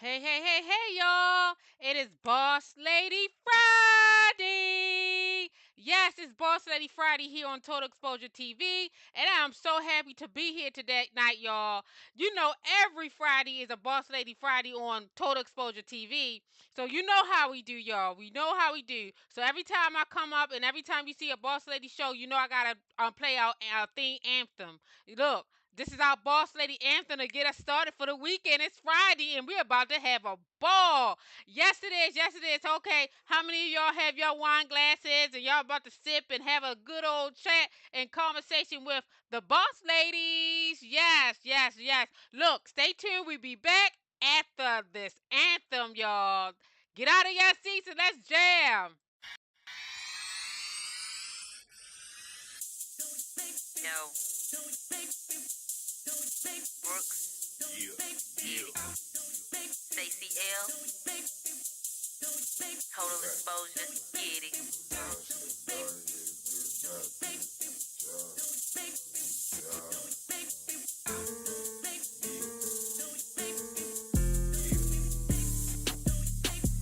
Hey, hey, hey, hey, y'all. It is Boss Lady Friday. Yes, it's Boss Lady Friday here on Total Exposure TV. And I'm so happy to be here today night, y'all. You know, every Friday is a Boss Lady Friday on Total Exposure TV. So you know how we do, y'all. We know how we do. So every time I come up and every time you see a Boss Lady show, you know I got to play our theme anthem. Look, this is our boss lady anthem to get us started for the weekend. It's Friday and we're about to have a ball. Yes, it is. Yes, it is. Okay, how many of y'all have your wine glasses and y'all about to sip and have a good old chat and conversation with the boss ladies? Yes, yes, yes. Look, stay tuned. We'll be back after this anthem, y'all. Get out of your seats and let's jam. Yo, Brooks, Yeah, get it. Stacey L, total exposure, get it.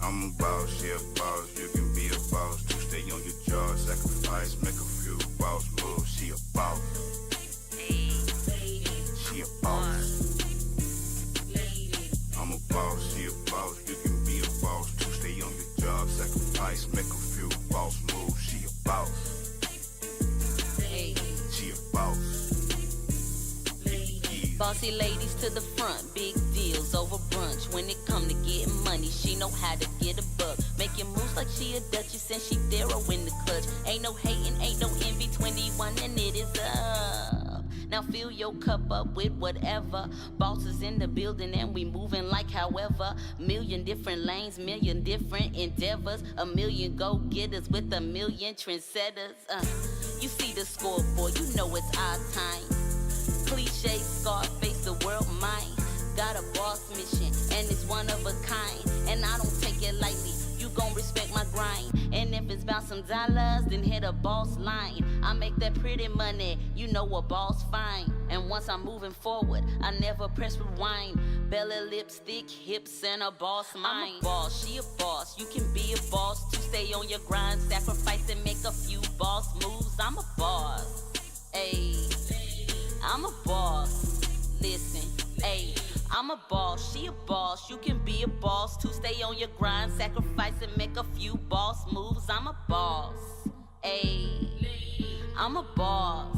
I'm a boss, yeah, boss. You can be a boss. To stay on your job, sacrifice, make a few boss moves. She a boss, Hey, she a boss, boss. I'm a boss, she a boss. You can be a boss. To stay on your job, sacrifice, make a few boss moves. She a boss, hey. she a boss. Yeah. Bossy ladies to the front, big deals over brunch. When it come to getting money, she know how to get a buck. Making moves like she a duchess and she Darrow in the clutch. Ain't no hating, ain't no envy, 21 and it is up. Now fill your cup up with whatever. Bosses in the building and we moving like however. Million different lanes, million different endeavors. A million go-getters with a million trendsetters. You see the scoreboard, you know it's our time. Cliche, Scarface, the world mine. Got a boss mission, and it's one of a kind. And I don't take it lightly, you gon' respect my grind. And if it's about some dollars, then hit a boss line. I make that pretty money, you know a boss fine. And once I'm moving forward, I never press rewind. Belly, lipstick, hips, and a boss mind. I'm a boss, she a boss, you can be a boss. To stay on your grind, sacrifice and make a few boss moves. I'm a boss, ayy. I'm a boss. Listen, ayy. I'm a boss, she a boss. You can be a boss to stay on your grind, sacrifice and make a few boss moves. I'm a boss, ayy. I'm a boss.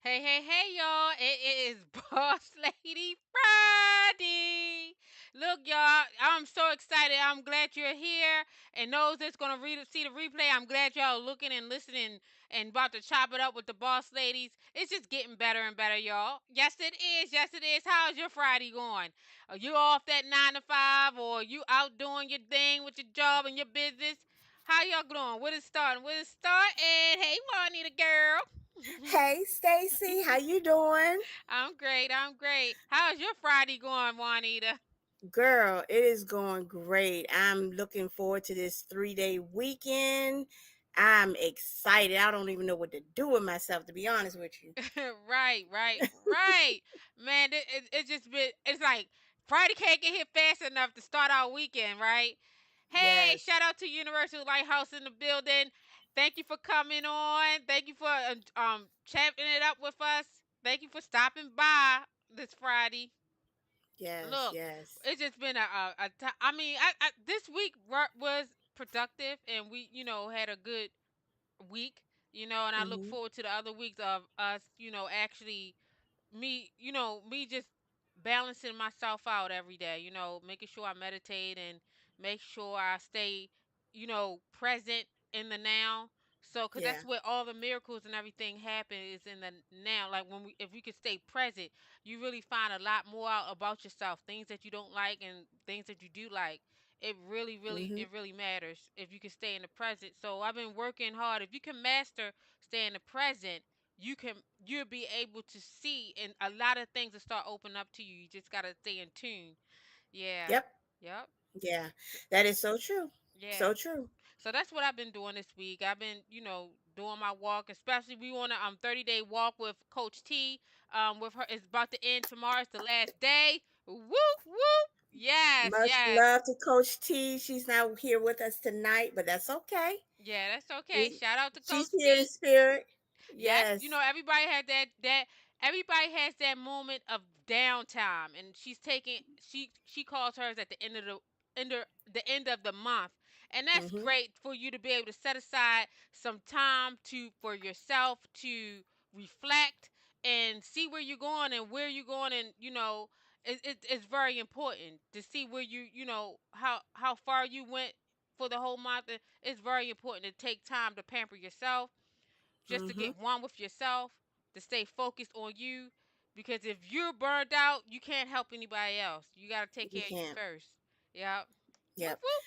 Hey, hey, hey, y'all. It is Boss Lady Friday. Look, y'all, I'm so excited. I'm glad you're here. And those that's going to see the replay, I'm glad y'all looking and listening and about to chop it up with the Boss Ladies. It's just getting better and better, y'all. Yes, it is. Yes, it is. How's your Friday going? Are you off that 9 to 5 or you out doing your thing with your job and your business? How y'all doing? What is starting? What is starting? Hey, Juanita girl. Hey Stacy, how you doing? I'm great. I'm great. How's your Friday going, Juanita? Girl, it is going great. I'm looking forward to this 3-day weekend. I'm excited. I don't even know what to do with myself, to be honest with you. Right, right, right. Man, it's just been, it's like Friday can't get here fast enough to start our weekend, right? Hey, Yes. shout out to Universal Lighthouse in the building. Thank you for coming on. Thank you for champing it up with us. Thank you for stopping by this Friday. Yes, Look, yes. it's just been I mean, this week was productive and we, had a good week, and I look Mhm. forward to the other weeks of us, actually me just balancing myself out every day, making sure I meditate and make sure I stay, present in the now. So, cause Yeah. that's where all the miracles and everything happen is in the now. Like if we can stay present, you really find a lot more out about yourself, things that you don't like and things that you do like. It really, really, Mhm. it really matters if you can stay in the present. So I've been working hard. If you can master stay in the present, you'll be able to see and a lot of things will start opening up to you. You just gotta stay in tune. Yeah. Yep. Yep. Yeah, So, that is so true. yeah. So true. So that's what I've been doing this week. I've been, doing my walk, especially we on a 30-day walk with Coach T. With her, it's about to end tomorrow. It's the last day. Whoop whoop. Yes, Much yes. love to Coach T. She's not here with us tonight, but that's okay. Yeah, that's okay. We, Shout out to she's Coach here in T. spirit. Yes, Yes. everybody had that everybody has that moment of downtime, and she calls hers at the end of the month, and that's Mm-hmm. great for you to be able to set aside some time to for yourself to reflect and see where you're going and where you're going, and it's very important to see where how far you went for the whole month. It's very important to take time to pamper yourself, just to Mm-hmm. get one with yourself, to stay focused on you. Because if you're burned out, you can't help anybody else. You got to take You care of you can't. first. Yep. Whoop, Yep. whoop.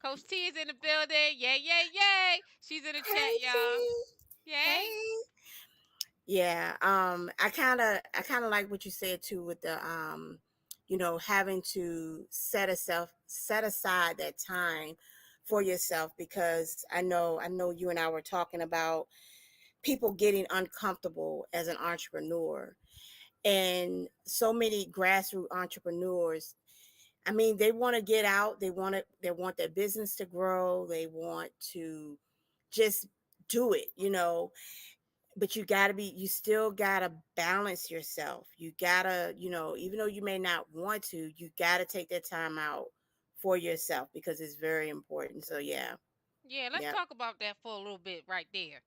Coach T is in the building. Yay, yay, yay. She's in the chat, Hey y'all. T. Yay. Hey. Yeah. I kind of like what you said too with the having to set aside that time for yourself, because I know you and I were talking about people getting uncomfortable as an entrepreneur, and so many grassroots entrepreneurs, I mean, they want to get out, they want their business to grow, they want to just do it, but you still got to balance yourself. You got to, even though you may not want to, you got to take that time out for yourself, because it's very important. So yeah. Yeah, let's Yep. talk about that for a little bit right there.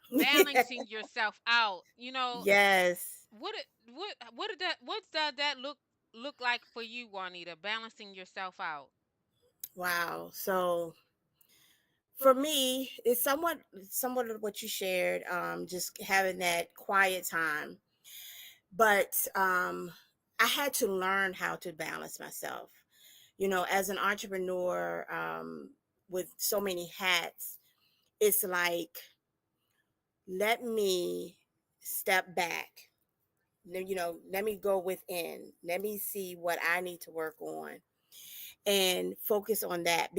Balancing yourself out. Yes. What does that look like for you, Juanita? Balancing yourself out. Wow. So for me, it's somewhat of what you shared, just having that quiet time. But I had to learn how to balance myself. As an entrepreneur, with so many hats, it's like, let me step back. Let me go within. Let me see what I need to work on and focus on that,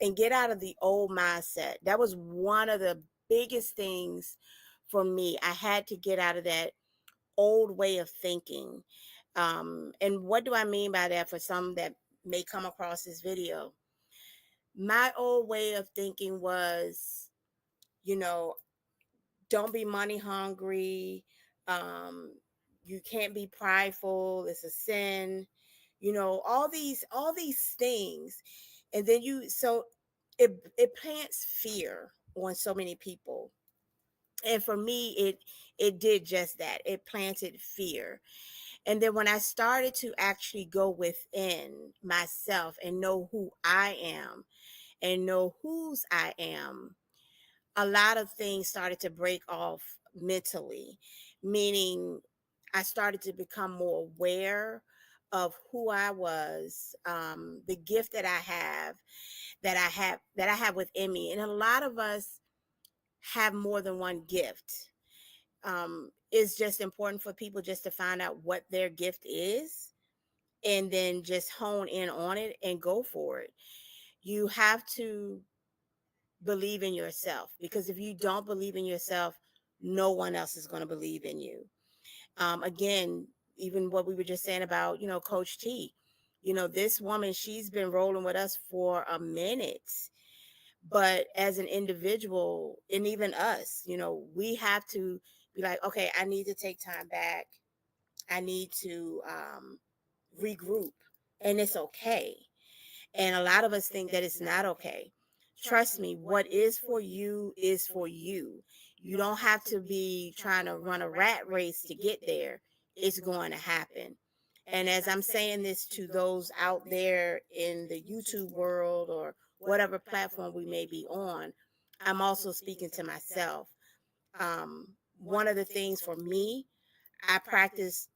and get out of the old mindset. That was one of the biggest things for me. I had to get out of that old way of thinking. And what do I mean by that, for some that may come across this video? My old way of thinking was, you know, don't be money hungry. Um, you can't be prideful. It's a sin. All these things. And then it plants fear on so many people. And for me, it did just that. It planted fear. And then when I started to actually go within myself and know who I am and know whose I am, a lot of things started to break off mentally, meaning I started to become more aware of who I was, the gift that I have within me. And a lot of us have more than one gift. It's just important for people just to find out what their gift is, and then just hone in on it and go for it. You have to believe in yourself, because if you don't believe in yourself, no one else is going to believe in you. Again, even what we were just saying about, Coach T, this woman, she's been rolling with us for a minute. But as an individual, and even us, we have to be like, okay, I need to take time back. I need to regroup. And it's okay. And a lot of us think that it's not okay. Trust me, what is for you is for you. You don't have to be trying to run a rat race to get there. It's going to happen. And as I'm saying this to those out there in the YouTube world or whatever platform we may be on, I'm also speaking to myself. One of the things for me, I practice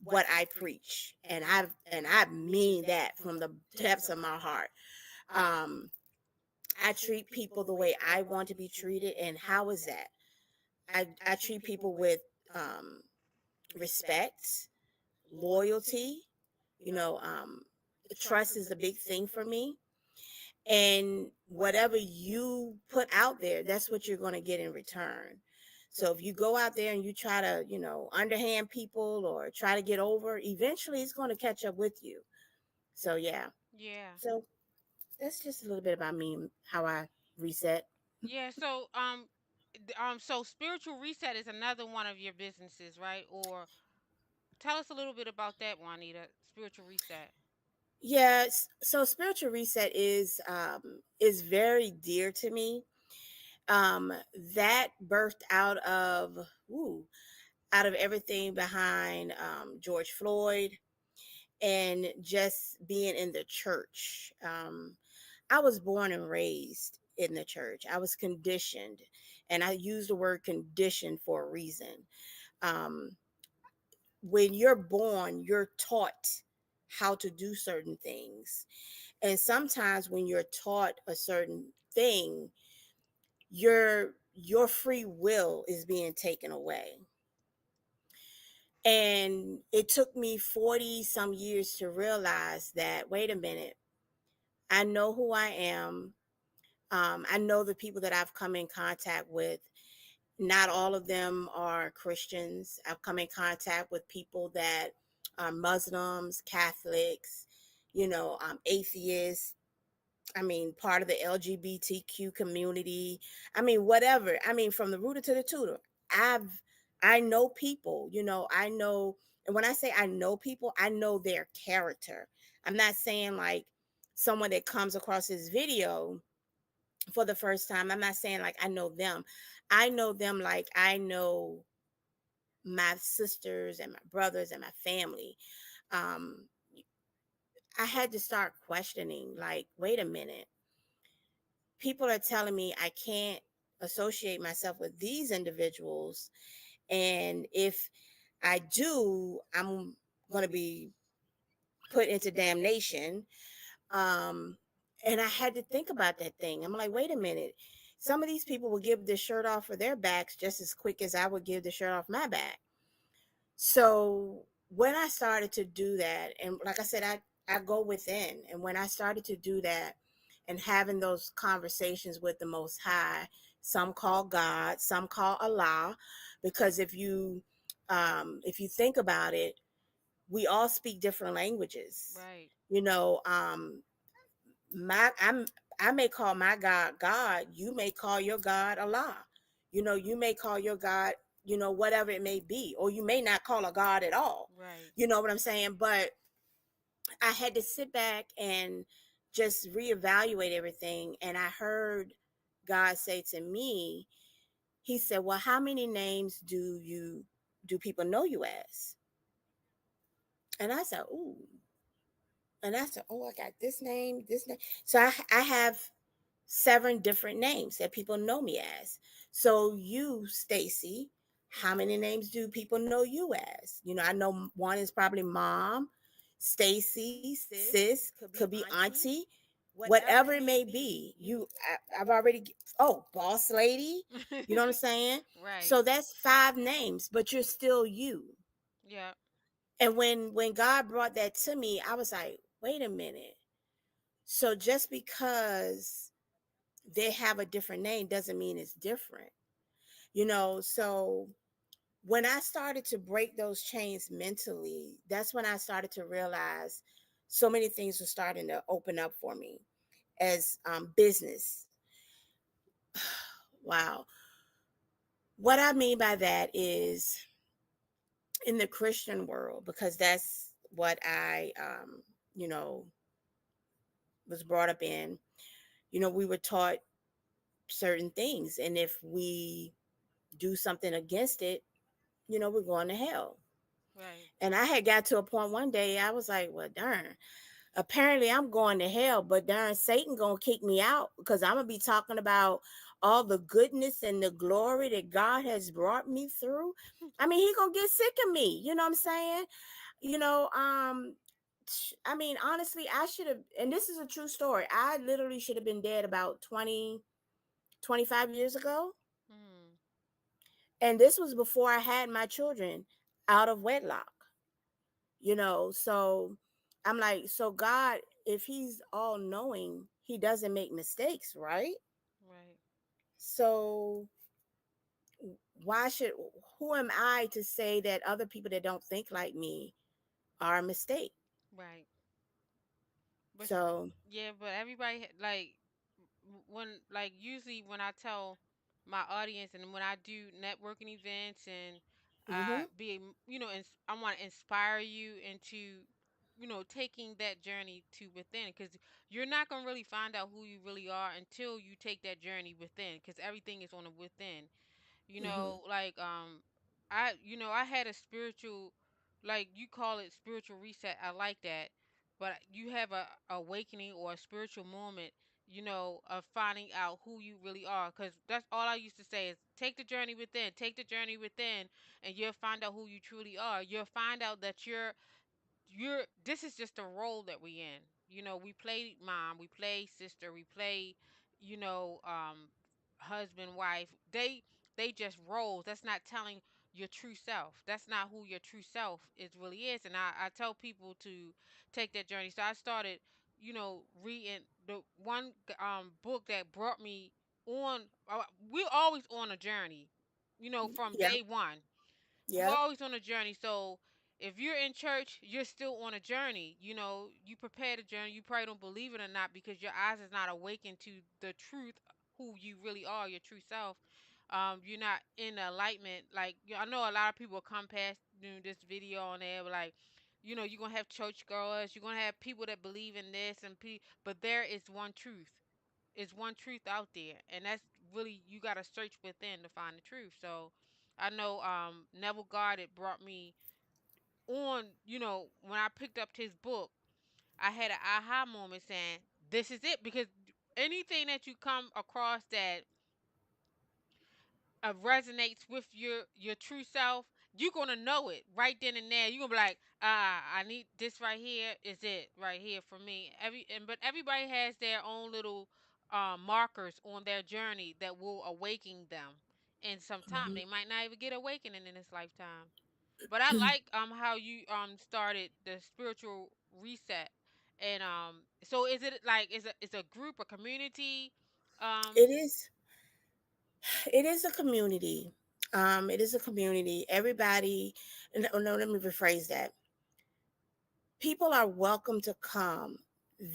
what I preach, and I mean that from the depths of my heart. Um, I treat people the way I want to be treated, and how is that? I treat people with um, respect, loyalty, you know, um, trust is a big thing for me. And whatever you put out there, that's what you're going to get in return. So if you go out there and you try to, underhand people or try to get over, eventually it's going to catch up with you. So yeah. Yeah. So that's just a little bit about me, how I reset. Yeah. So so spiritual reset is another one of your businesses, right? Or tell us a little bit about that, Juanita. Spiritual reset. Yes. So spiritual reset is very dear to me. That birthed ooh, out of everything behind George Floyd and just being in the church. I was born and raised in the church. I was conditioned, and I use the word conditioned for a reason. Um, when you're born, you're taught how to do certain things. And sometimes when you're taught a certain thing, your free will is being taken away. And it took me 40 some years to realize that, wait a minute, I know who I am. I know the people that I've come in contact with. Not all of them are Christians. I've come in contact with people that are Muslims, Catholics, atheists. I mean, part of the LGBTQ community. I mean, whatever. I mean, from the rooter to the tutor. I know people, I know, and when I say I know people, I know their character. I'm not saying like someone that comes across this video for the first time. I'm not saying like I know them. I know them like I know my sisters and my brothers and my family. Um, I had to start questioning, like, wait a minute. People are telling me I can't associate myself with these individuals. And if I do, I'm going to be put into damnation. Um, and I had to think about that thing. I'm like, wait a minute. Some of these people will give the shirt off of their backs just as quick as I would give the shirt off my back. So when I started to do that, and like I said, I go within. And when I started to do that and having those conversations with the Most High, some call God, some call Allah, because if you think about it, we all speak different languages. Right. You know, my I may call my God God, you may call your God Allah. You may call your God, whatever it may be, or you may not call a God at all. Right. You know what I'm saying? But I had to sit back and just reevaluate everything. And I heard God say to me, He said, well, how many names do people know you as? And I said, ooh. And I said, oh, I got this name, this name. So I have 7 different names that people know me as. So you, Stacy, how many names do people know you as? I know one is probably mom, Stacy, sis, could be auntie, whatever it may be. I've already, oh, boss lady. You know what I'm saying? Right. So that's 5 names, but you're still you. Yeah. And when God brought that to me, I was like, wait a minute. So just because they have a different name doesn't mean it's different. So when I started to break those chains mentally, that's when I started to realize so many things were starting to open up for me as business. Wow. What I mean by that is in the Christian world, because that's what I, you know, was brought up in. We were taught certain things. And if we do something against it, we're going to hell. Right. And I had got to a point one day, I was like, well, darn, apparently I'm going to hell, but darn, Satan going to kick me out because I'm going to be talking about all the goodness and the glory that God has brought me through. I mean, he going to get sick of me. You know what I'm saying? You know, um, I mean, honestly, I should have, and this is a true story. I literally should have been dead about 25 years ago. Mm. And this was before I had my children out of wedlock. So I'm like, so God, if he's all knowing, he doesn't make mistakes, right? Right. So why should, who am I to say that other people that don't think like me are a mistake? Right. But So, yeah, but everybody like when like usually when I tell my audience and when I do networking events and I mhm, be I want to inspire you into taking that journey to within because you're not gonna really find out who you really are until you take that journey within because everything is on the within. mhm, Like I had a spiritual, like you call it spiritual reset. I like that. But you have a awakening or a spiritual moment, of finding out who you really are. Cause that's all I used to say is take the journey within, take the journey within, and you'll find out who you truly are. You'll find out that you're this is just a role that we in. We play mom, we play sister, we play, you know, um, husband, wife. They just roles. That's not telling your true self. That's not who your true self is really is. And I tell people to take that journey. So I started, reading the one book that brought me on. We're always on a journey, from yeah, day one we're yeah, always on a journey. So if you're in church, you're still on a journey. You prepare the journey. You probably don't believe it or not because your eyes is not awakened to the truth, who you really are, your true self. You're not in alignment. Like I know a lot of people come past this video on there, but like, you're gonna have churchgoers, you're gonna have people that believe in this but there is one truth. Is one truth out there, and that's really you got to search within to find the truth. So I know Neville Goddard brought me on, when I picked up his book, I had an aha moment saying this is it, because anything that you come across that resonates with your true self, you're gonna know it right then and there. You're gonna be like, I need this right here. Is it right here for me? But everybody has their own little markers on their journey that will awaken them. And sometime mhm. they might not even get awakening in this lifetime. But I like how you started the spiritual reset. And so is it like is a group, a community? It Um is, it is a community. It is a community. Everybody, no, no, let me rephrase that. People are welcome to come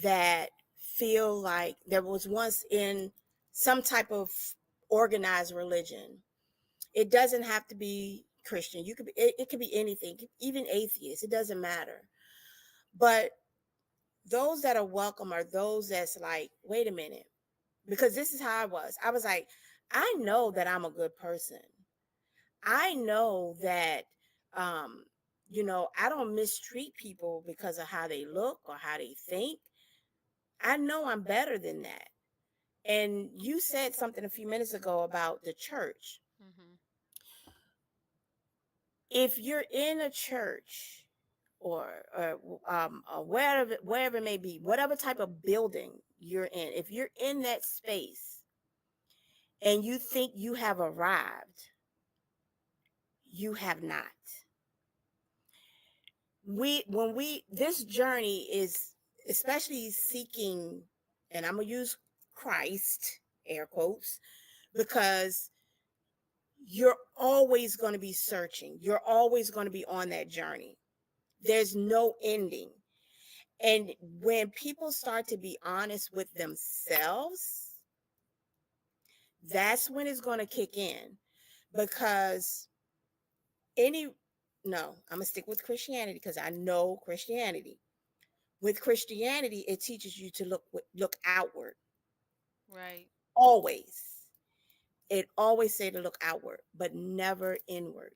that feel like there was once in some type of organized religion. It doesn't have to be Christian. You could be, it could be anything, even atheists. It doesn't matter. But those that are welcome are those that's like, wait a minute, because this is how I was. I was like, I know that I'm a good person. I know that, um, I don't mistreat people because of how they look or how they think. I know I'm better than that. And you said something a few minutes ago about the church. mhm. If you're in a church or wherever it may be, whatever type of building you're in, if you're in that space and you think you have arrived, you have not. We this journey is especially seeking, and I'm gonna use Christ, air quotes, because you're always going to be searching, you're always going to be on that journey. There's no ending. And when people start to be honest with themselves, that's when it's going to kick in. Because any no, I'm gonna stick with Christianity because I know Christianity. With Christianity, it teaches you to look outward. Right. Always. It always say to look outward, but never inward.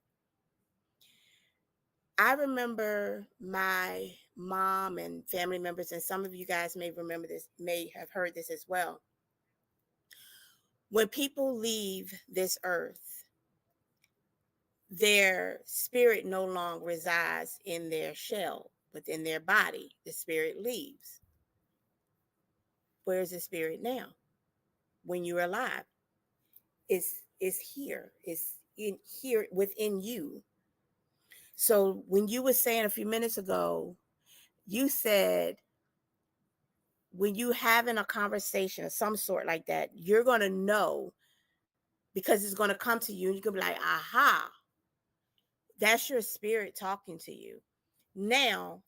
I remember my mom and family members, and some of you guys may remember this, may have heard this as well. When people leave this earth, their spirit no longer resides in their shell, within their body. The spirit leaves. Where's the spirit now? When you're alive, it's here. It's in here within you. So when you were saying a few minutes ago, You said when you having a conversation of some sort like that, you're going to know because it's going to come to you and you can be like, aha, that's your spirit talking to you. Now,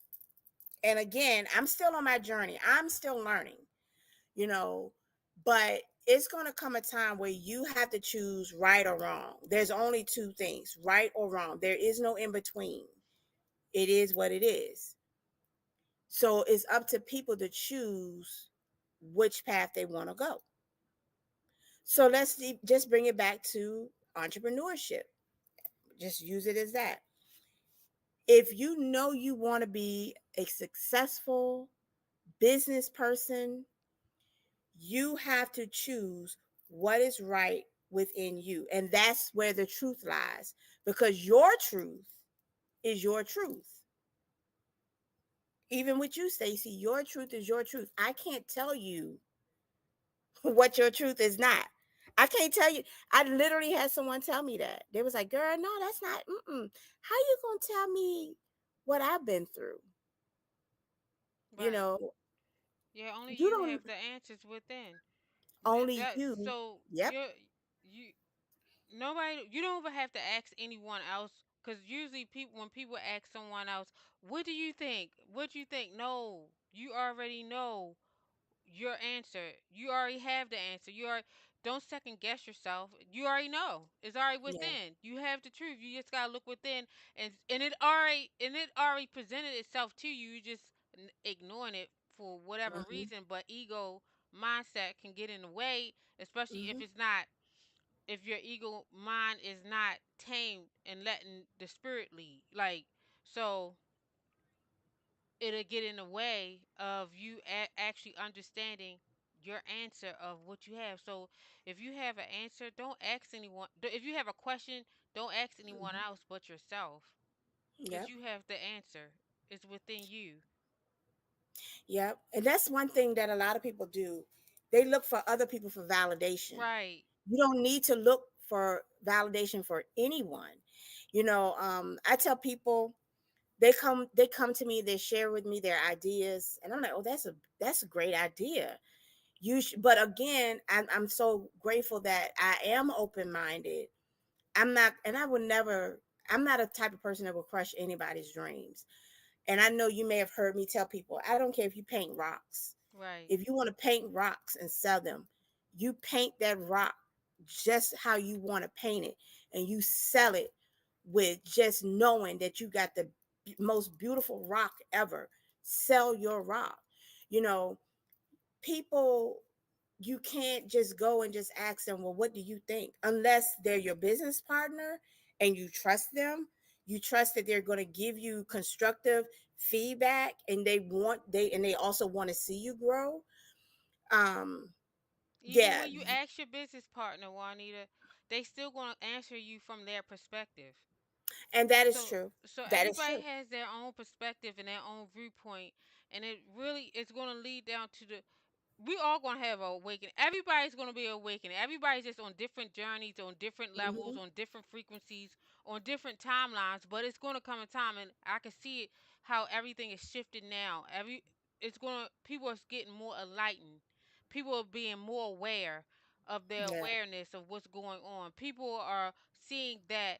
and again, I'm still on my journey. I'm still learning, you know, but it's going to come a time where you have to choose right or wrong. There's only two things, right or wrong. There is no in between. It is what it is. So it's up to people to choose which path they want to go. So just bring it back to entrepreneurship. Just use it as that. If you know you want to be a successful business person, you have to choose what is right within you. And that's where the truth lies because your truth is your truth. Even with you, Stacy, your truth is your truth. I can't tell you what your truth is not. I can't tell you. I literally had someone tell me that. They was like, girl, no, that's not. Mm-mm. How you going to tell me what I've been through? You Right. know, Yeah, only you you don't, have the answers within. only That you. so Yep. you nobody, you don't even have to ask anyone else, because usually people, when people ask someone else, what do you think, what do you think, no, you already know your answer. You already have the answer. You are Don't second guess yourself. You already know. It's already Yeah. within. You have the truth. You just gotta look within, and it already presented itself to you. You just ignoring it for whatever Hmm. reason. But ego mindset can get in the way, especially Hmm. if your ego mind is not tamed and letting the spirit lead. Like, so it'll get in the way of you actually understanding your answer of what you have. So if you have an answer, don't ask anyone. If you have a question, don't ask anyone Hmm. else but yourself, because Yep. you have the answer. It's within you. Yep. And that's one thing that a lot of people do. They look for other people for validation. Right. You don't need to look for validation for anyone. I tell people they come to me, they share with me their ideas, and I'm like, oh, that's a great idea. But again, I'm so grateful that I am open minded. I'm not, and I would never. I'm not a type of person that will crush anybody's dreams. And I know you may have heard me tell people, I don't care if you paint rocks. Right. If you want to paint rocks and sell them, you paint that rock just how you want to paint it and you sell it with just knowing that you got the most beautiful rock ever. Sell your rock. You know, people, you can't just go and just ask them, well, what do you think? Unless they're your business partner and you trust them, you trust that they're going to give you constructive feedback and they also want to see you grow. um Even yeah. when you ask your business partner, Juanita, they still gonna answer you from their perspective. And that is So true. so That is everybody true. has their own perspective and their own viewpoint, and it really is going to lead down to the we all gonna have a awakening. Everybody's gonna be awakening. Everybody's just on different journeys, on different levels, Hmm. on different frequencies, on different timelines. But it's gonna come a time, and I can see it how everything is shifting now. People are getting more enlightened. People are being more aware of their Yeah. awareness of what's going on. People are seeing that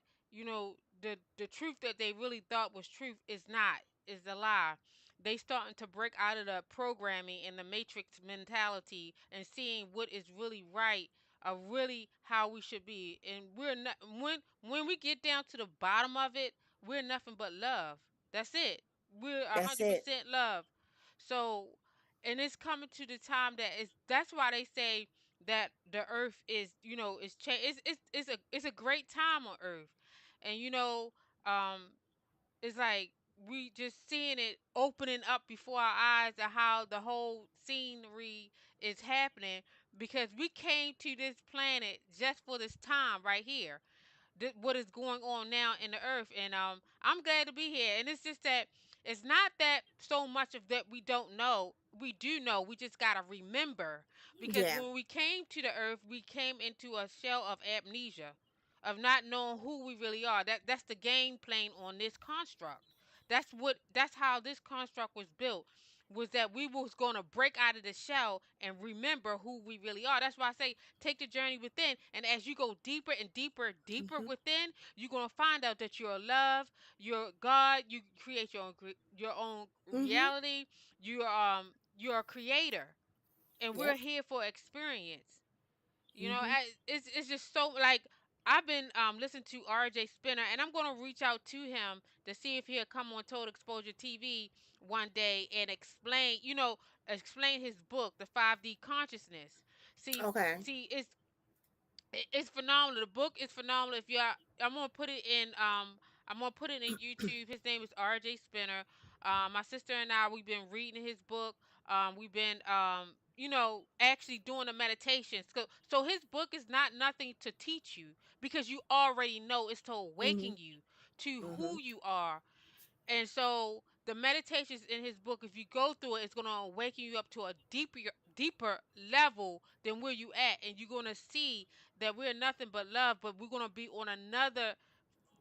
the truth that they really thought was truth is not, is a lie. They starting to break out of the programming and the matrix mentality and seeing what is really right, really how we should be. And we're not, when we get down to the bottom of it, we're nothing but love. That's it. We're a That's hundred it. percent love. So, and it's coming to the time that is, that's why they say that the earth is, is change. It's a great time on earth. And um it's like we just seeing it opening up before our eyes of how the whole scenery is happening, because we came to this planet just for this time right here, what is going on now in the earth. And I'm glad to be here. And it's just that it's not that so much of that we don't know. We do know. We just got to remember, because Yeah. when we came to the earth, we came into a shell of amnesia, of not knowing who we really are. That's the game playing on this construct. That's how this construct was built, was that we was going to break out of the shell and remember who we really are. That's why I say take the journey within, and as you go deeper and deeper, deeper Mhm. within, you're going to find out that you're love, you're God, you create your own Mhm. reality. You're a creator, and we're Yep. here for experience. Mhm. It's just so like I've been listening to RJ Spinner, and I'm gonna reach out to him to see if he'll come on Total Exposure TV one day and explain his book, The 5D Consciousness. See, Okay. see, it's phenomenal. The book is phenomenal. If you're, I'm gonna put it in. I'm gonna put it in YouTube. His name is R.J. Spinner. My sister and I, we've been reading his book. We've been, actually doing the meditations. So his book is not nothing to teach you because you already know it's to Mhm. awaken you to Mhm. who you are. And so the meditations in his book, if you go through it, it's going to awaken you up to a deeper level than where you at, and you're going to see that we're nothing but love, but we're going to be on another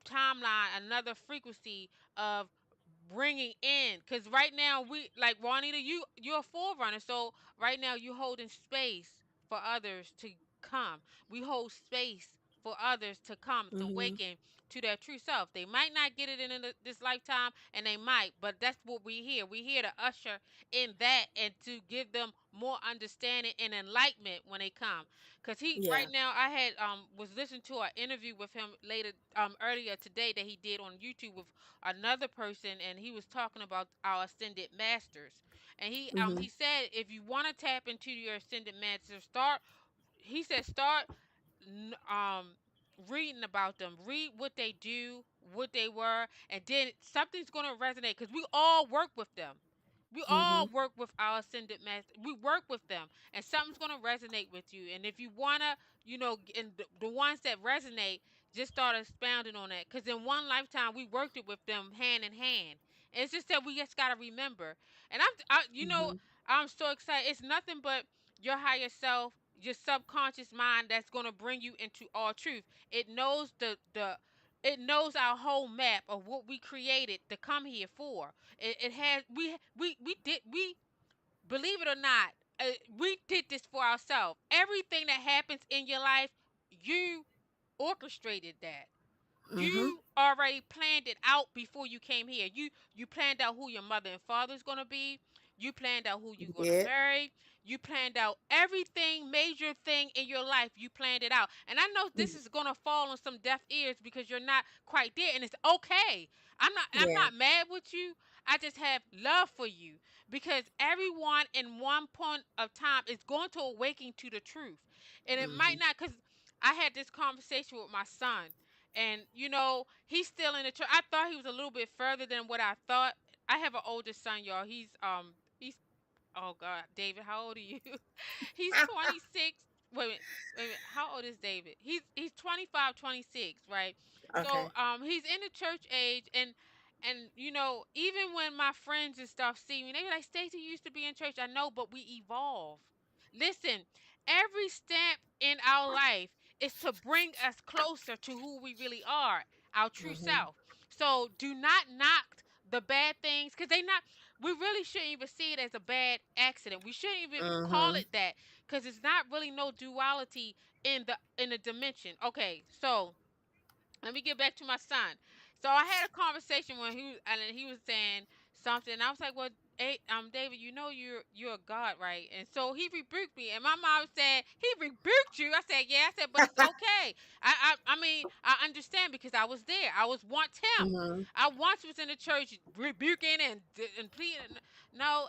timeline, another frequency of bringing in. Because right now, we like Juanita, you're a forerunner. So right now, you're holding space for others to come. We hold space for others to come to Mhm. awaken to their true self. They might not get it in this lifetime, and they might, but that's what we're here. We're here to usher in that and to give them more understanding and enlightenment when they come. Cause he right Yeah. now, I had was listening to an interview with him later earlier today that he did on YouTube with another person, and he was talking about our ascended masters. And he Mhm. said if you want to tap into your ascended masters, start n- um reading about them. Read what they do, what they were, and then something's going to resonate because we all work with them. We all Mhm. work with our ascended master. We work with them, and something's going to resonate with you. And if you wanna, and the ones that resonate, just start expounding on that. Because in one lifetime, we worked it with them hand in hand. And it's just that we just gotta remember. And Mhm. I'm so excited. It's nothing but your higher self, your subconscious mind that's gonna bring you into all truth. It knows it knows our whole map of what we created to come here for. It has we believe it or not, we did this for ourselves. Everything that happens in your life, you orchestrated that. Mhm. You already planned it out before you came here. You planned out who your mother and father's gonna be. You planned out who you're You gonna did. marry. You planned out everything, major thing in your life. You planned it out. And I know this Mhm. is gonna fall on some deaf ears because you're not quite there, and it's okay. I'm Yeah. not mad with you. I just have love for you because everyone in one point of time is going to awaken to the truth, and it might Mhm. not because I had this conversation with my son, and he's still in the church. I thought he was a little bit further than what I thought. I have an older son, y'all. He's oh God, David, how old are you? He's 26. Wait a minute. How old is David? He's 25, 26, right? So Okay. he's in the church age, and even when my friends and stuff see me, they be like, Stacy, you used to be in church. I know, but we evolve. Listen, every step in our life is to bring us closer to who we really are, our true Mhm. self. So do not knock the bad things because they not we really shouldn't even see it as a bad accident. We shouldn't even call Mhm. it that because it's not really no duality in the dimension. Okay, so let me get back to my son. So I had a conversation when he was saying something. And I was like, "Well, hey, David, you're a God, right?" And so he rebuked me, and my mom said, "He rebuked you." I said, "Yeah." I said, "But it's okay. I mean, I understand because I was there. I was once him. Mhm. I once was in the church rebuking and pleading. No,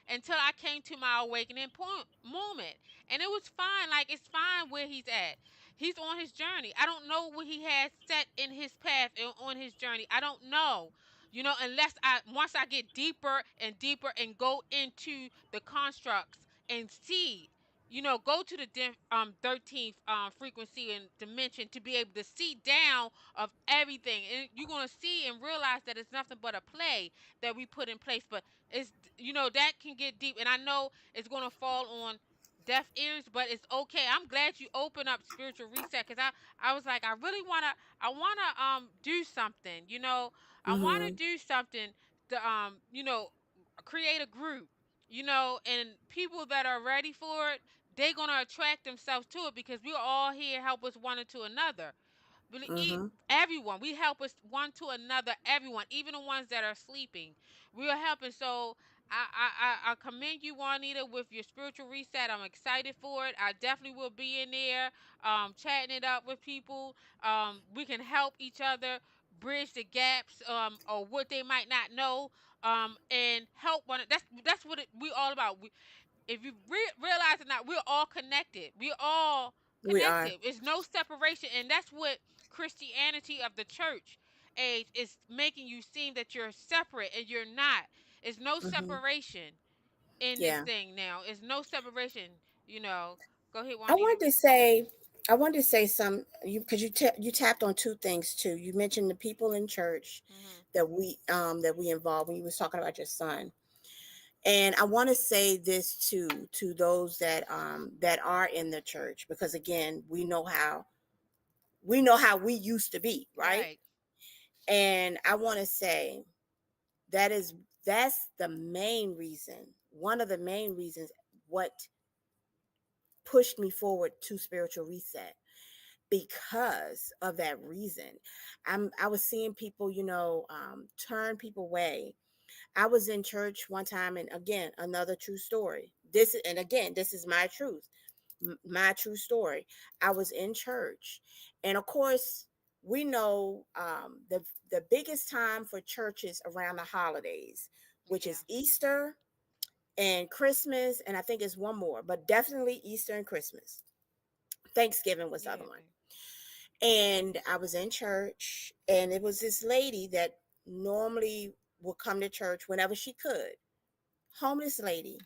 until I came to my awakening point moment, and it was fine. Like it's fine where he's at. He's on his journey. I don't know what he has set in his path and on his journey. I don't know. Unless I once I get deeper and deeper and go into the constructs and see, go to the 13th frequency and dimension to be able to see down of everything. And you're going to see and realize that it's nothing but a play that we put in place. But it's, that can get deep. And I know it's going to fall on deaf ears, but it's okay. I'm glad you opened up spiritual reset because I was like I really want to do something. I want to Mhm. do something to create a group, and people that are ready for it, they're gonna attract themselves to it because we're all here help us one to another. Mhm. Everyone, we help us one to another. Everyone, even the ones that are sleeping, we are helping. So I commend you, Juanita, with your spiritual reset. I'm excited for it. I definitely will be in there, chatting it up with people. We can help each other bridge the gaps, or what they might not know, and help one. That's what we all about. If you realize it not, we're all connected. We're all We are. connected. There's no separation, and that's what Christianity of the church age is making you seem that you're separate, and you're not. There's no Mhm. separation in this Yeah. thing now. There's no separation. You know. Go ahead, I Juanita. wanted to say, I wanted to say some you because you tapped on two things too. You mentioned the people in church Mhm. that we involve when you was talking about your son. And I want to say this to those that are in the church, because again, we know how we used to be, right? Right. And I want to say that is that's the main reason, one of the main reasons what pushed me forward to spiritual reset, because of that reason. I was seeing people, turn people away. I was in church one time, and again, another true story. This is my truth, my true story. I was in church, and of course, we know the biggest time for churches around the holidays, which Yeah. is Easter and Christmas, and I think it's one more, but definitely Easter and Christmas. Thanksgiving was the other Yeah. one. And I was in church, and it was this lady that normally would come to church whenever she could. Homeless lady.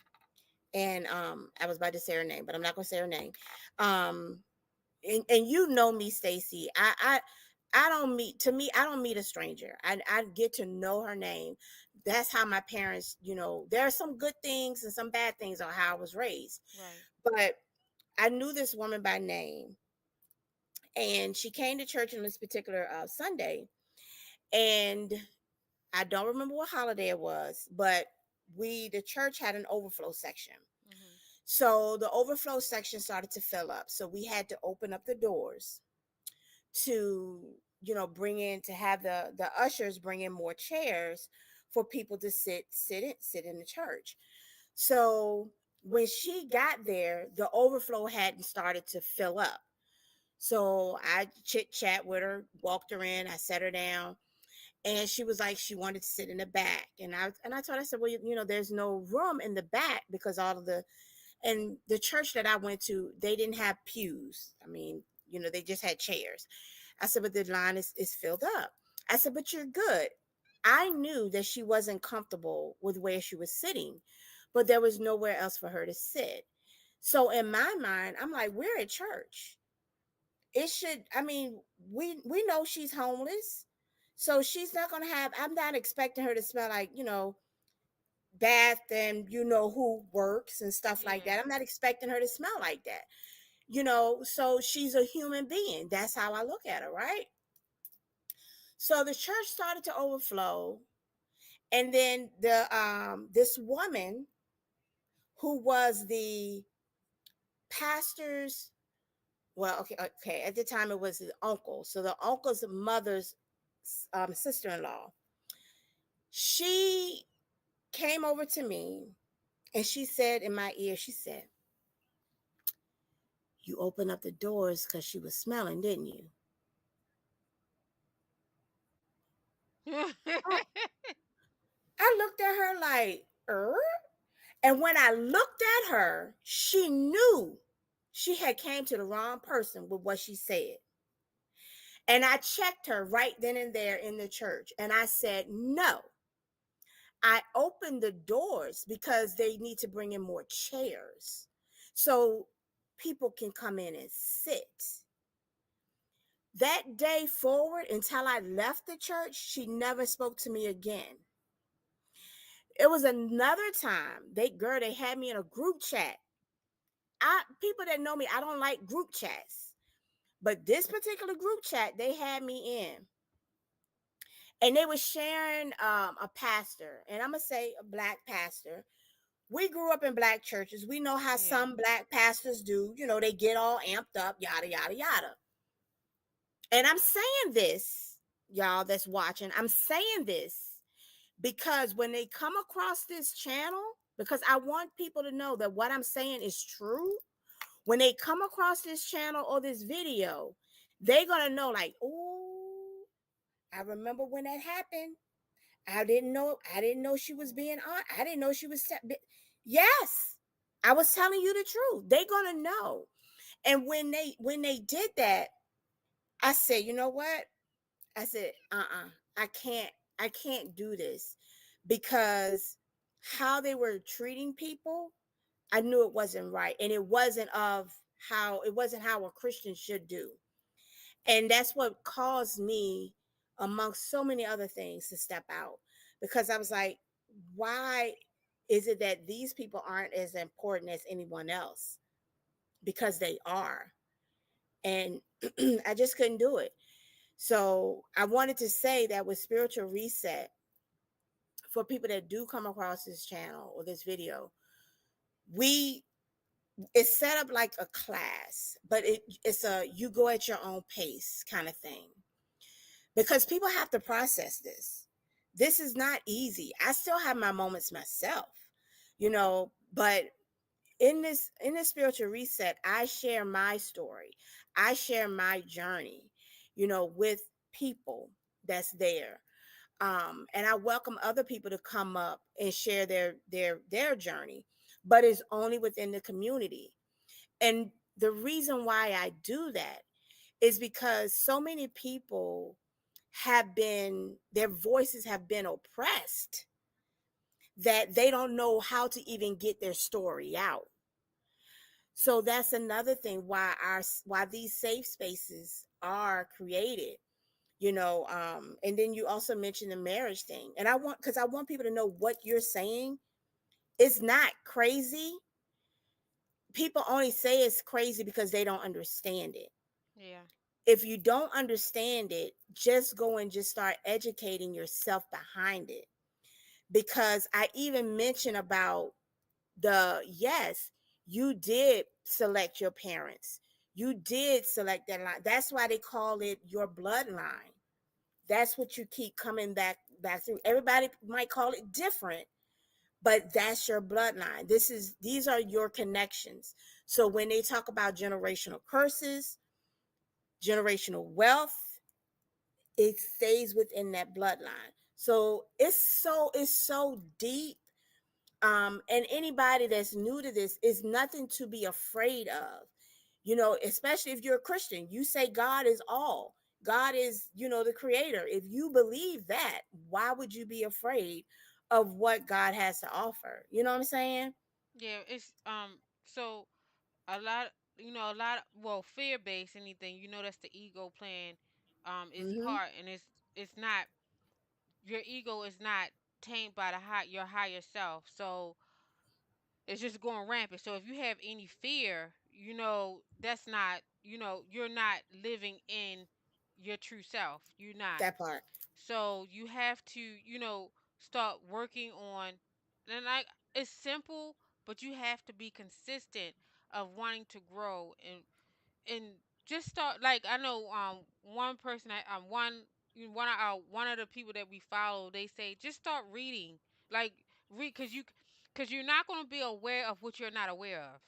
And I was about to say her name, but I'm not gonna say her name. Um and you know me, Stacy. I don't meet to me, I don't meet a stranger. I get to know her name. That's how my parents, there are some good things and some bad things on how I was raised. Right. But I knew this woman by name, and she came to church on this particular Sunday, and I don't remember what holiday it was, but the church had an overflow section. Mhm. So the overflow section started to fill up. So we had to open up the doors to, to have the ushers bring in more chairs for people to sit in the church. So when she got there, the overflow hadn't started to fill up. So I chit chat with her, walked her in, I set her down, and she was like she wanted to sit in the back. And I told her, I said, well, there's no room in the back because all of the church that I went to, they didn't have pews. I mean, they just had chairs. I said, but the line is filled up. I said, but you're good. I knew that she wasn't comfortable with where she was sitting, but there was nowhere else for her to sit. So in my mind, I'm like, we're at church. It should, I mean, we know she's homeless. So she's not gonna have, I'm not expecting her to smell like, bath and who works and stuff like Yeah. that. I'm not expecting her to smell like that. So she's a human being. That's how I look at her, right? So the church started to overflow, and then the this woman who was the pastor's, well, okay, at the time it was his uncle. So the uncle's mother's sister-in-law. She came over to me, and she said in my ear, she said, "You opened up the doors because she was smelling, didn't you?" I, I looked at her like, and when I looked at her, she knew she had came to the wrong person with what she said. And I checked her right then and there in the church. And I said, no, I opened the doors because they need to bring in more chairs so people can come in and sit. That day forward, until I left the church, she never spoke to me again. It was another time they had me in a group chat. People that know me, I don't like group chats. But this particular group chat, they had me in. and they were sharing a pastor, and I'm gonna say a black pastor. We grew up in black churches. We know how Yeah. some black pastors do. They get all amped up, yada yada yada. And I'm saying this, y'all that's watching. I'm saying this because when they come across this channel, because I want people to know that what I'm saying is true. When they come across this channel or this video, they're gonna know, like, oh, I remember when that happened. I didn't know she was being on. I didn't know she was yes. I was telling you the truth. They're gonna know. And when they did that, I said, you know what? I said, I can't, I can't do this, because how they were treating people, I knew it wasn't right. And it wasn't how a Christian should do. And that's what caused me, amongst so many other things, to step out, because I was like, why is it that these people aren't as important as anyone else? Because they are. And I just couldn't do it. So I wanted to say that with Spiritual Reset, for people that do come across this channel or this video, we it's set up like a class, but it's a you go at your own pace kind of thing, because people have to process this. This is not easy. I still have my moments myself, but in this spiritual reset, I share my story. I share my journey, with people that's there. And I welcome other people to come up and share their journey, but it's only within the community. And the reason why I do that is because so many people their voices have been oppressed, that they don't know how to even get their story out. So that's another thing why these safe spaces are created. And then you also mentioned the marriage thing, and I want people to know what you're saying is not crazy. People only say it's crazy because they don't understand it. Yeah. If you don't understand it, just go and just start educating yourself behind it. Because I even mentioned about yes, you did select your parents. You did select that line. That's why they call it your bloodline. That's what you keep coming back through. Everybody might call it different, but that's your bloodline. These are your connections. So when they talk about generational curses, generational wealth, it stays within that bloodline. So it's so deep. And anybody that's new to this is nothing to be afraid of. Especially if you're a Christian, you say God is all. God is, the creator. If you believe that, why would you be afraid of what God has to offer? You know what I'm saying? Yeah. It's so a lot, well, fear based anything, that's the ego playing its Mm-hmm. part, and it's not, your ego is not tamed by your higher self. So it's just going rampant. So if you have any fear, that's not, you're not living in your true self. You're not. That part. So you have to, start working on, and like, it's simple, but you have to be consistent of wanting to grow, and just start, like, I know one person, one of the people that we follow, they say just start reading, like, read, because you're not going to be aware of what you're not aware of.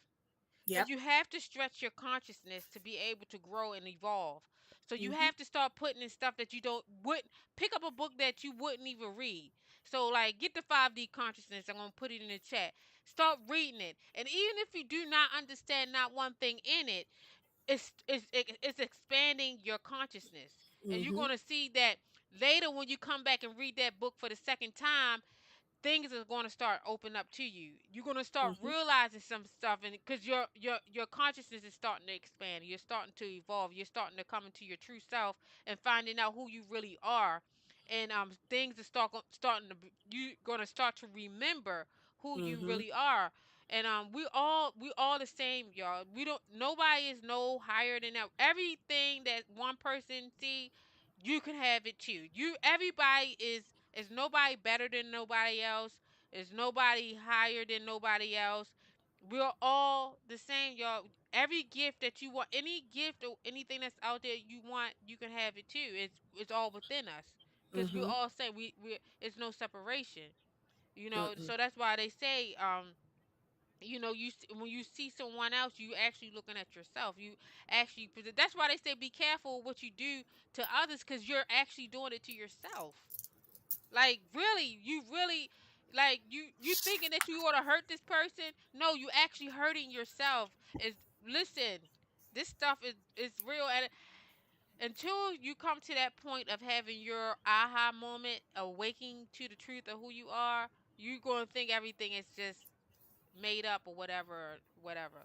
And Yep. you have to stretch your consciousness to be able to grow and evolve. So you Mm-hmm. have to start putting in stuff that you don't would pick up a book that you wouldn't even read. So, like, get the 5D consciousness. I'm gonna put it in the chat. Start reading it, and even if you do not understand not one thing in it, it's expanding your consciousness, and you're Mm-hmm. gonna see that later when you come back and read that book for the second time, things are going to start opening up to you. You're going to start Mm-hmm. realizing some stuff, and because your consciousness is starting to expand, you're starting to evolve, you're starting to come into your true self and finding out who you really are, and things are starting to you going to start to remember who you Mm-hmm. really are. And we all the same, y'all. We don't Nobody is no higher than that. Everything that one person see, you can have it too. Everybody is nobody better than nobody else. Is nobody higher than nobody else. We're all the same, y'all. Every gift that you want, any gift or anything that's out there you want, you can have it too. It's all within us. Cuz we Mm-hmm. all say we it's no separation. Mm-mm. So that's why they say when you see someone else, you actually looking at yourself. You actually that's why they say be careful what you do to others, because you're actually doing it to yourself. Like really, you really like you thinking that you want to hurt this person. No, you actually hurting yourself. Is Listen, this stuff is real, and until you come to that point of having your aha moment, awakening to the truth of who you are, you're going to think everything is just made up or whatever.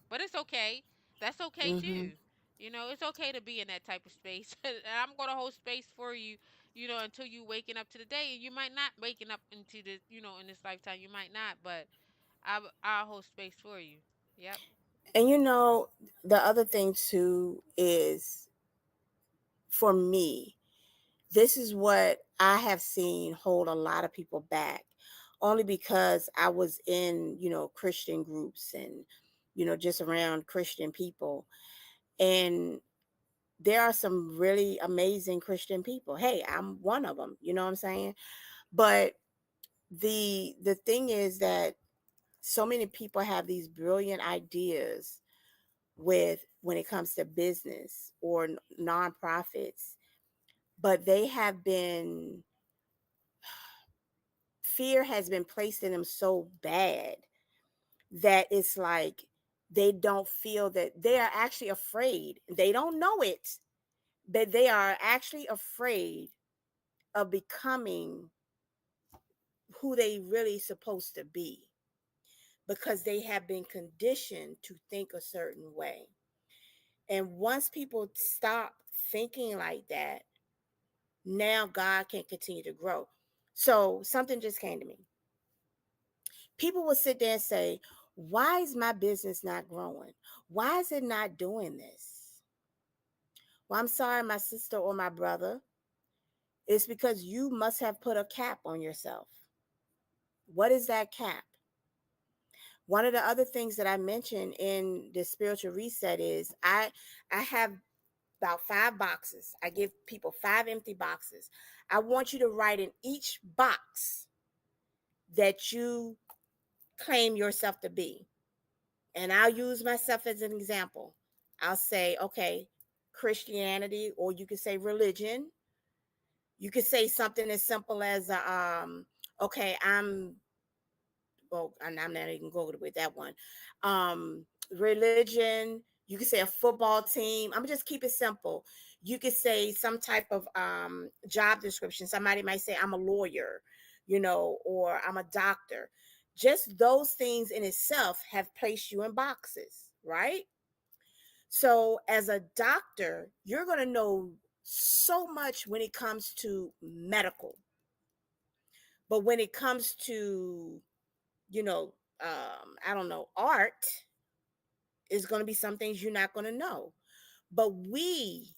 But it's okay. That's okay Mm-hmm. too. It's okay to be in that type of space. And I'm gonna hold space for you, until you waking up to the day. And you might not waking up into the, in this lifetime. You might not, but I'll hold space for you. Yep. And the other thing too is, for me, this is what I have seen hold a lot of people back, only because I was in, Christian groups and, just around Christian people. And there are some really amazing Christian people. Hey, I'm one of them, you know what I'm saying? But the thing is that so many people have these brilliant ideas with when it comes to business or nonprofits, but they have been fear has been placed in them so bad that it's like they don't feel that they are actually afraid. They don't know it, but they are actually afraid of becoming who they really supposed to be because they have been conditioned to think a certain way. And once people stop thinking like that, now God can continue to grow. So something just came to me. People will sit there and say, why is my business not growing? Why is it not doing this? Well, I'm sorry, my sister or my brother. It's because you must have put a cap on yourself. What is that cap? One of the other things that I mentioned in the spiritual reset is I have about 5 boxes. I give people 5 empty boxes. I want you to write in each box that you claim yourself to be. And I'll use myself as an example. I'll say, okay, Christianity, or you could say religion. You could say something as simple as, okay, well, I'm not even going with that one. Religion. You could say a football team. I'm gonna just keep it simple. You could say some type of job description. Somebody might say I'm a lawyer, or I'm a doctor. Just those things in itself have placed you in boxes, right? So as a doctor, you're gonna know so much when it comes to medical, but when it comes to I don't know, art is going to be some things you're not going to know. But we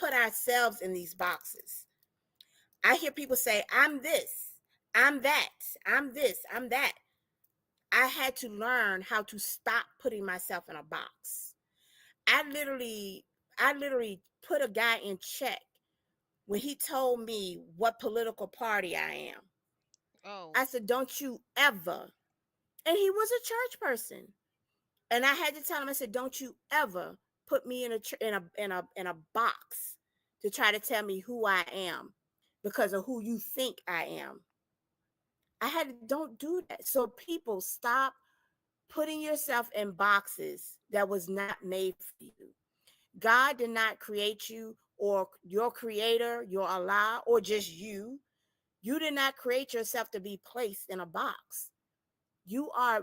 put ourselves in these boxes. I hear people say, I'm this, I'm that, I'm this, I'm that. I had to learn how to stop putting myself in a box. I literally, I literally put a guy in check when he told me what political party I am. Oh. I said, don't you ever. And he was a church person. And I had to tell him, I said, don't you ever put me in a box to try to tell me who I am because of who you think I am. I had to don't do that. So people, stop putting yourself in boxes that was not made for you. God did not create you, or your creator, your Allah, or just you. You did not create yourself to be placed in a box. You are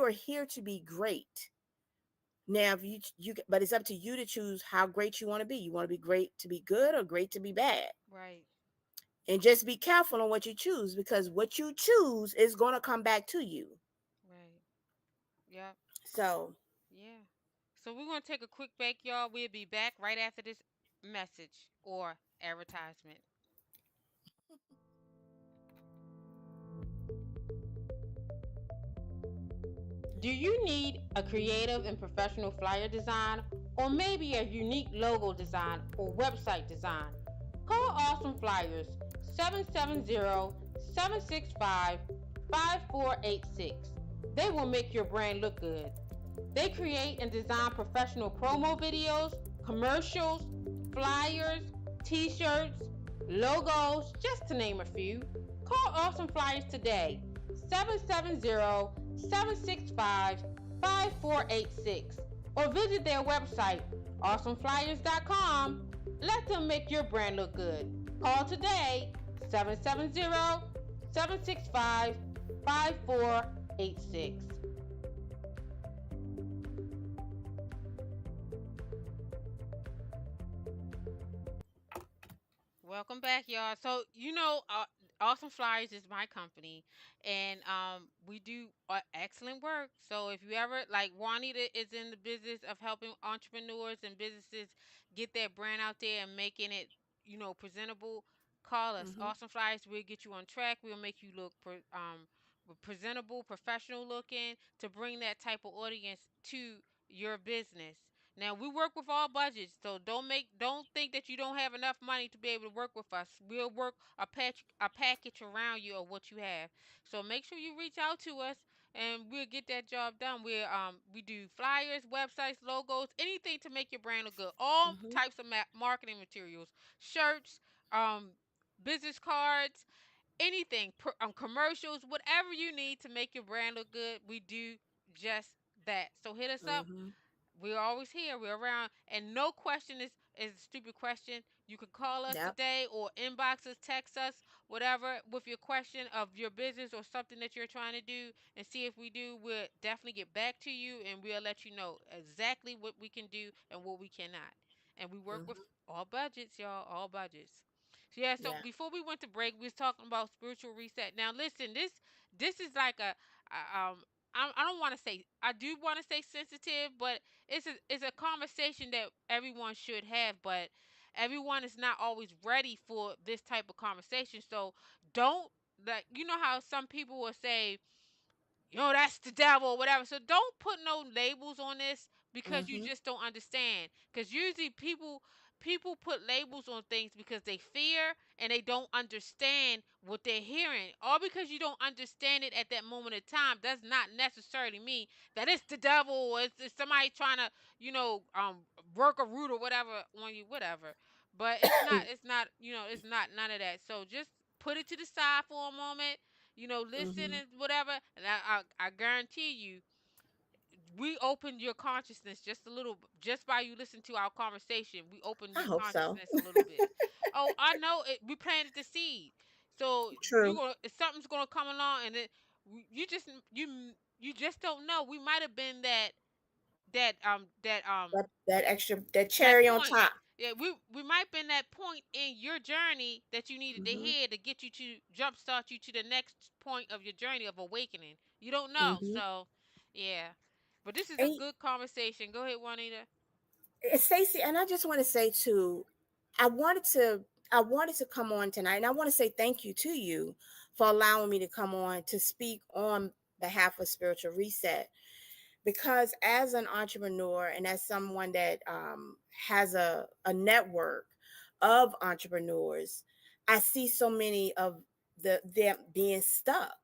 here to be great. Now, if but it's up to you to choose how great you want to be. You want to be great to be good or great to be bad. Right. And just be careful on what you choose, because what you choose is going to come back to you. Right. Yep. So, Yeah. So we're gonna take a quick break, y'all. We'll be back right after this. message or advertisement. Do you need a creative and professional flyer design, or maybe a unique logo design or website design? Call Awesome Flyers 770-765-5486. They will make your brand look good. They create and design professional promo videos, commercials, flyers, t-shirts, logos, just to name a few. Call Awesome Flyers today, 770-765-5486, or visit their website, awesomeflyers.com. Let them make your brand look good. Call today, 770-765-5486. Welcome back, y'all. So Awesome Flyers is my company, and we do excellent work. So if you ever like, Juanita is in the business of helping entrepreneurs and businesses get their brand out there and making it, presentable. Call us, Mm-hmm. Awesome Flyers. We'll get you on track. We'll make you look presentable, professional looking, to bring that type of audience to your business. Now we work with all budgets, so don't think that you don't have enough money to be able to work with us. We'll work a package around you of what you have. So make sure you reach out to us, and we'll get that job done. We do flyers, websites, logos, anything to make your brand look good. All Mm-hmm. types of marketing materials, shirts, um, business cards, anything, commercials, whatever you need to make your brand look good. We do just that. So hit us up. Mm-hmm. We're always here. We're around, and no question is a stupid question. You can call us Yep. today or inbox us, text us, whatever, with your question of your business or something that you're trying to do, and see if we do. We'll definitely get back to you, and we'll let you know exactly what we can do and what we cannot. And we work with Mm-hmm. all budgets, y'all, all budgets. So yeah. So Yeah. before we went to break, we was talking about spiritual reset. Now listen, this is like I don't want to say, I do want to say sensitive, but it's a conversation that everyone should have, but everyone is not always ready for this type of conversation. So don't, like, how some people will say, that's the devil or whatever. So don't put no labels on this, because you Mm-hmm. just don't understand. Because usually people put labels on things because they fear and they don't understand what they're hearing. Or because you don't understand it at that moment in time, does not necessarily mean that it's the devil, or it's somebody trying to, work a root or whatever on you, whatever. But it's not none of that. So just put it to the side for a moment, listen Mm-hmm. and whatever. And I guarantee you, we opened your consciousness just a little, just by you listening to our conversation. We opened I your hope so. consciousness a little bit. Oh, I know it. We planted the seed, so True. something's gonna come along, and you just don't know. We might have been that um that um That extra, that that cherry on point. top. Yeah, we might been that point in your journey that you needed to Mm-hmm. hear to get you to jumpstart you to the next point of your journey of awakening. You don't know, Mm-hmm. so yeah. But this is a And, good conversation. Go ahead, Juanita. Stacey, and I just want to say too, I wanted to I wanted to come on tonight, and I want to say thank you to you for allowing me to come on to speak on behalf of Spiritual Reset. Because as an entrepreneur and as someone that has a network of entrepreneurs, I see so many of them being stuck.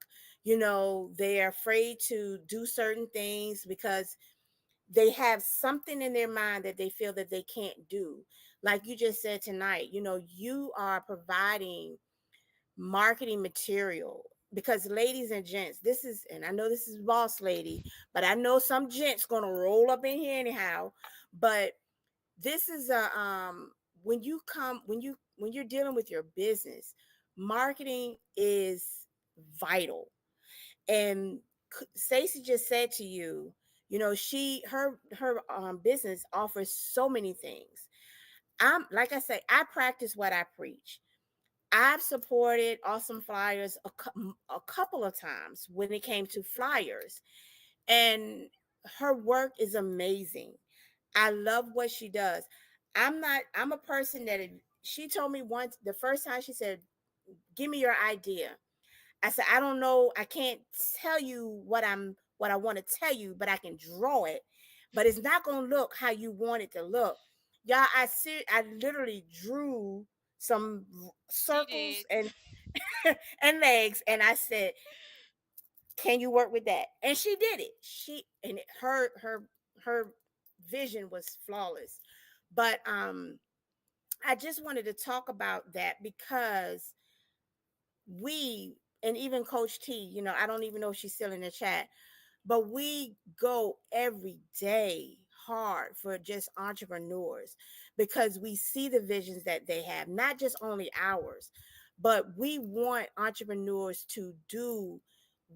They're afraid to do certain things because they have something in their mind that they feel that they can't do. Like you just said tonight, you are providing marketing material, because ladies and gents, this is, and I know this is boss lady, but I know some gents gonna roll up in here anyhow. But this is a when you're dealing with your business, marketing is vital. And Stacey just said to you, she her business offers so many things. I'm like I say, I practice what I preach. I've supported Awesome Flyers a couple of times when it came to flyers, and her work is amazing. I love what she does. I'm a person that she told me once, the first time she said, "Give me your idea." I said, "I don't know. I can't tell you what I want to tell you, but I can draw it. But it's not going to look how you want it to look." Y'all, I literally drew some She circles did. and and legs, and I said, "Can you work with that?" And she did it. Her vision was flawless. But I just wanted to talk about that because we, and even Coach T, I don't even know if she's still in the chat, but we go every day hard for just entrepreneurs because we see the visions that they have, not just only ours, but we want entrepreneurs to do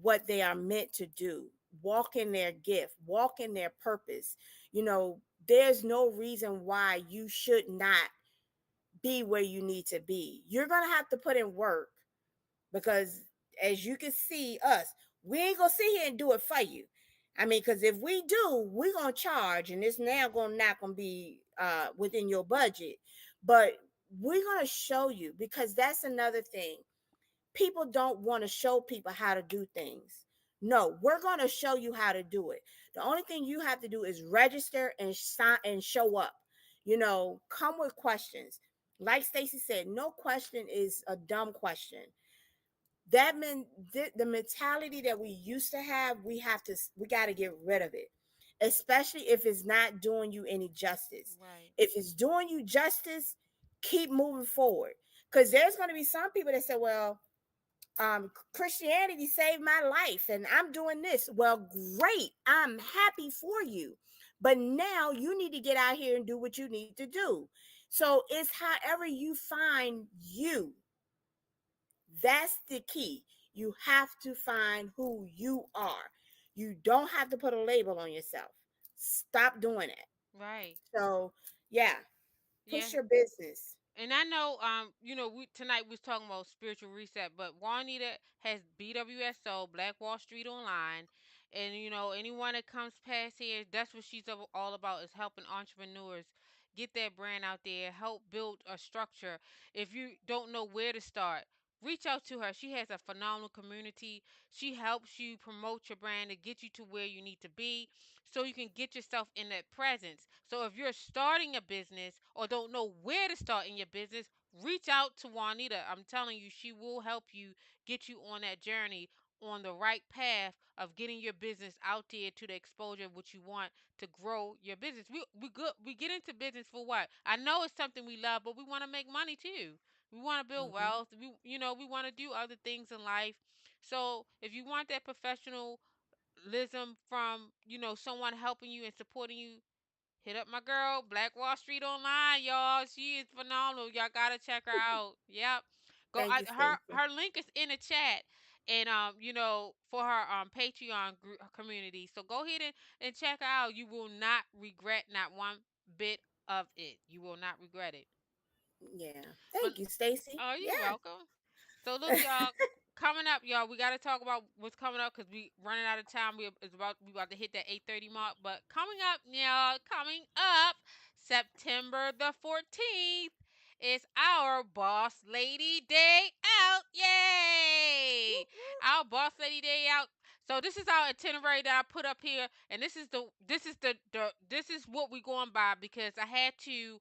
what they are meant to do, walk in their gift, walk in their purpose. There's no reason why you should not be where you need to be. You're going to have to put in work because, as you can see us, we ain't gonna sit here and do it for you. I mean, because if we do, we're gonna charge, and it's now gonna not gonna be within your budget. But we're gonna show you, because that's another thing. People don't want to show people how to do things. No, we're gonna show you how to do it. The only thing you have to do is register and sign and show up. Come with questions. Like Stacy said, no question is a dumb question. That meant the mentality that we used to have, we got to get rid of it, especially if it's not doing you any justice. Right. If it's doing you justice, keep moving forward, because there's going to be some people that say, well, Christianity saved my life and I'm doing this. Well, great, I'm happy for you, but now you need to get out here and do what you need to do. So it's however you find you. That's the key. You have to find who you are. You don't have to put a label on yourself. Stop doing it. Right. So, yeah, Yeah. push your business. And I know, we tonight we was talking about spiritual reset, but Juanita has BWSO, Black Wall Street Online, and anyone that comes past here, that's what she's all about, is helping entrepreneurs get their brand out there, help build a structure. If you don't know where to start, reach out to her. She has a phenomenal community. She helps you promote your brand to get you to where you need to be, so you can get yourself in that presence. So if you're starting a business or don't know where to start in your business, reach out to Juanita. I'm telling you, she will help you, get you on that journey, on the right path of getting your business out there to the exposure of what you want to grow your business. We get into business for what? I know it's something we love, but we want to make money too. We want to build Mhm. wealth. We want to do other things in life. So if you want that professional lism from someone helping you and supporting you, hit up my girl Black Wall Street Online, y'all. She is phenomenal. Y'all gotta check her out. Yep. Go. Thank you, Her Stacey. her link is in the chat, and for her Patreon community. So go ahead and check her out. You will not regret not one bit of it. You will not regret it. Yeah. But Thank you, Stacey. oh, you're Yeah. welcome. So look, y'all, coming up, y'all, we got to talk about what's coming up because we running out of time. We about to hit that 8:30 mark. But coming up, y'all, coming up, September the 14th is our Boss Lady Day Out. Yay! Our Boss Lady Day Out. So this is our itinerary that I put up here, and this is what we going by because I had to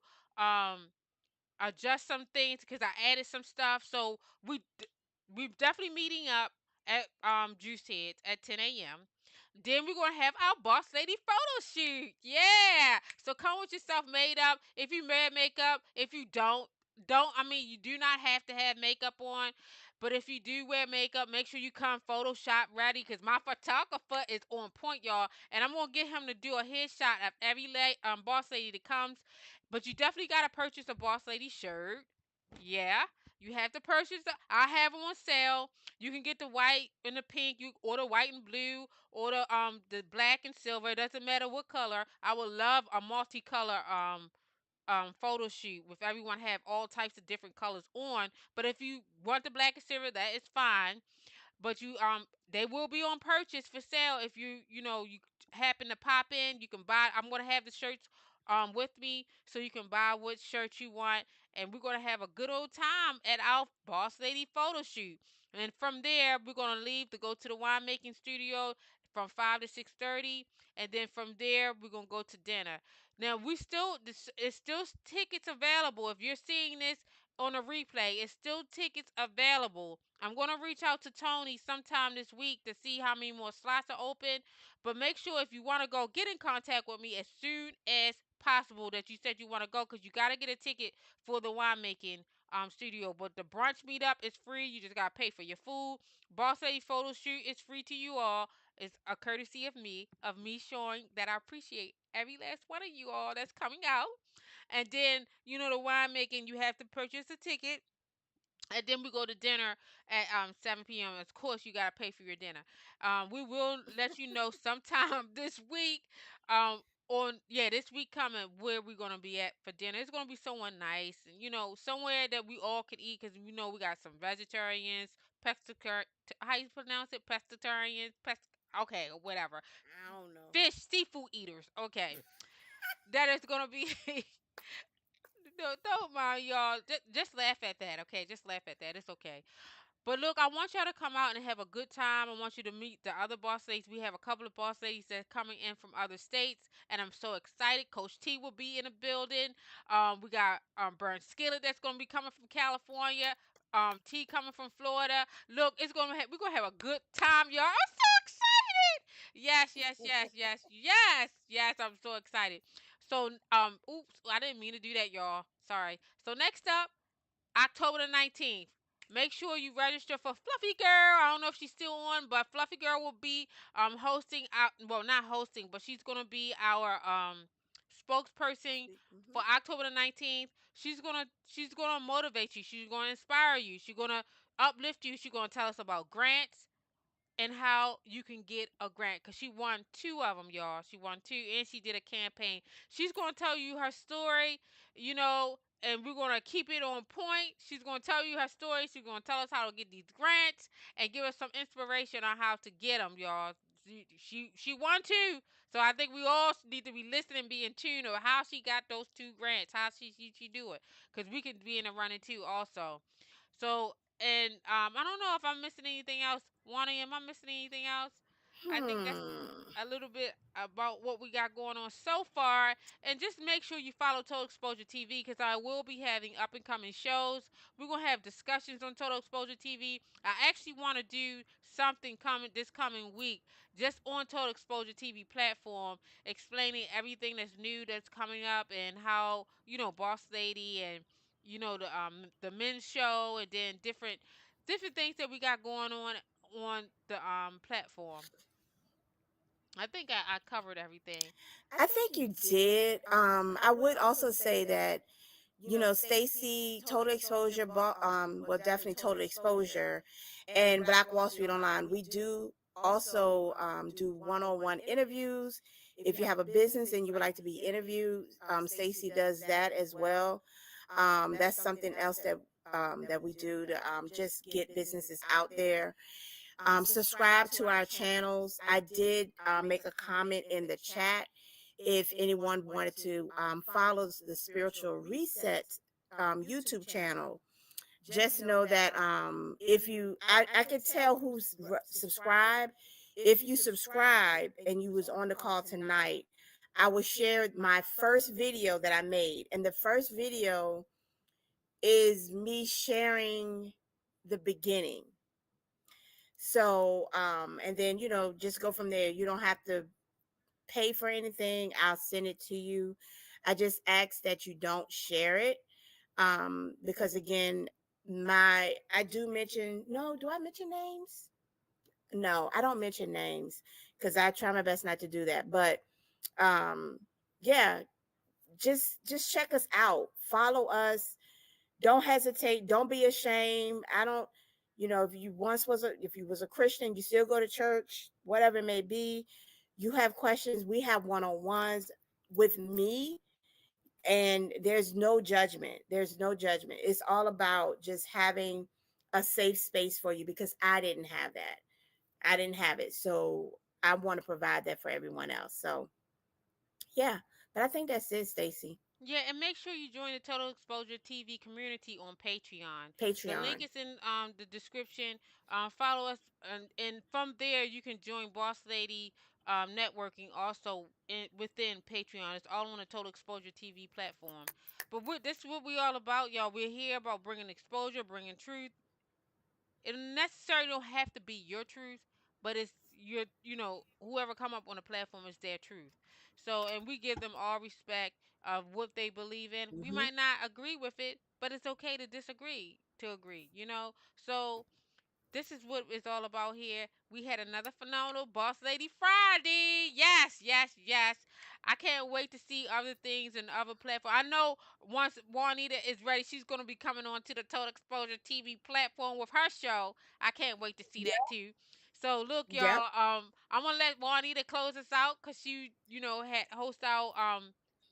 adjust some things because I added some stuff. So we definitely meeting up at Juice Heads at 10 a.m. Then we're gonna have our boss lady photo shoot. Yeah. So come with yourself made up. If you wear makeup, if you don't. I mean, you do not have to have makeup on. But if you do wear makeup, make sure you come Photoshop ready because my photographer is on point, y'all. And I'm gonna get him to do a headshot of every boss lady that comes. But you definitely gotta purchase a boss lady shirt. Yeah, you have to purchase. I have them on sale. You can get the white and the pink. You order white and blue, or the black and silver. It doesn't matter what color. I would love a multicolor photo shoot with everyone have all types of different colors on. But if you want the black and silver, that is fine. But they will be on purchase for sale if you happen to pop in. You can buy. I'm gonna have the shirts with me so you can buy what shirt you want. And we're going to have a good old time at our Boss Lady photo shoot. And from there, we're going to leave to go to the winemaking studio from 5 to 6:30, and then from there we're going to go to dinner. Now, it's still tickets available. If you're seeing this on a replay, it's still tickets available. I'm going to reach out to Tony sometime this week to see how many more slots are open. But make sure if you want to go, get in contact with me as soon as possible that you said you want to go, because you got to get a ticket for the winemaking studio. But the brunch meetup is free. You just got to pay for your food. Boss Lady photo shoot is free to you all. It's a courtesy of me showing that I appreciate every last one of you all that's coming out. And then, the winemaking, you have to purchase a ticket, and then we go to dinner at 7 p.m. Of course, you gotta pay for your dinner. We will let you know sometime this week. This week coming, where we're gonna be at for dinner. It's gonna be somewhere nice, and somewhere that we all can eat, because we got some vegetarians, pescatarian. How you pronounce it? Pescatarians. Okay, whatever. I don't know. Fish, seafood eaters. Okay, that is gonna be. No, don't mind y'all. Just laugh at that, okay? Just laugh at that. It's okay. But look, I want y'all to come out and have a good time. I want you to meet the other boss ladies. We have a couple of boss ladies that are coming in from other states, and I'm so excited. Coach T will be in the building. We got Burn Skillet that's gonna be coming from California. T coming from Florida. Look, we're gonna have a good time, y'all. I'm so excited. Yes, yes, yes, yes, yes, yes. I'm so excited. So, oops, I didn't mean to do that, y'all. Sorry. So next up, October the 19th. Make sure you register for Fluffy Girl. I don't know if she's still on, but Fluffy Girl will be hosting out, well, not hosting, but she's going to be our spokesperson for October the 19th. She's going to motivate you. She's going to inspire you. She's going to uplift you. She's going to tell us about grants and how you can get a grant, because she won two of them, y'all. She won two, and she did a campaign. She's going to tell you her story, and we're going to keep it on point. She's going to tell you her story. She's going to tell us how to get these grants and give us some inspiration on how to get them, y'all. She won two, so I think we all need to be listening and be in tune of how she got those two grants, how she do it, because we could be in the running too also. So, and I don't know if I'm missing anything else. Wani, am I missing anything else? I think that's Hmm. a little bit about what we got going on so far. And just make sure you follow Total Exposure TV, because I will be having up and coming shows. We're gonna have discussions on Total Exposure TV. I actually want to do something coming this coming week, just on Total Exposure TV platform, explaining everything that's new that's coming up, and how Boss Lady, and the men's show, and then different things that we got going on the platform. I think I covered everything. I think you did. I would also say that, Stacy, Total Exposure, well, definitely Total Exposure, and Black Wall Street Online. We do also do one-on-one interviews. If you have a business and you would like to be interviewed, Stacy does that as well. That's something else that we do to just get businesses out there. Subscribe to our channels. I did make a comment in the chat. If anyone wanted to follow the Spiritual Reset YouTube channel, just know that if I could tell who's subscribed. If you subscribe and you was on the call tonight, I will share my first video that I made. And the first video is me sharing the beginning. So, and then, just go from there. You don't have to pay for anything. I'll send it to you. I just ask that you don't share it. Because again, I do mention, no, do I mention names? No, I don't mention names, because I try my best not to do that. But, um, yeah, just check us out. Follow us. Don't hesitate. Don't be ashamed. I don't, if you was a Christian, you still go to church, whatever it may be, you have questions, we have one-on-ones with me, and there's no judgment. There's no judgment. It's all about just having a safe space for you, because I didn't have that. I didn't have it. So I want to provide that for everyone else. So yeah. But I think that's it, Stacy. Yeah, and make sure you join the Total Exposure TV community on Patreon. The link Patreon. is in the description. Follow us, and from there you can join Boss Lady networking also within Patreon. It's all on the Total Exposure TV platform. But this is what we all about, y'all. We're here about bringing exposure, bringing truth. It necessarily don't have to be your truth, but it's your, whoever come up on the platform is their truth. So, and we give them all respect of what they believe in. We Hmm. might not agree with it, but it's okay to disagree, to agree. So this is what it's all about here. We had another phenomenal Boss Lady Friday. Yes, yes, yes. I can't wait to see other things and other platforms. I know once Juanita is ready, she's going to be coming on to the Total Exposure TV platform with her show. I can't wait to see that Yep. too. So look, Yep. y'all. I'm gonna let Juanita close us out because she, had host out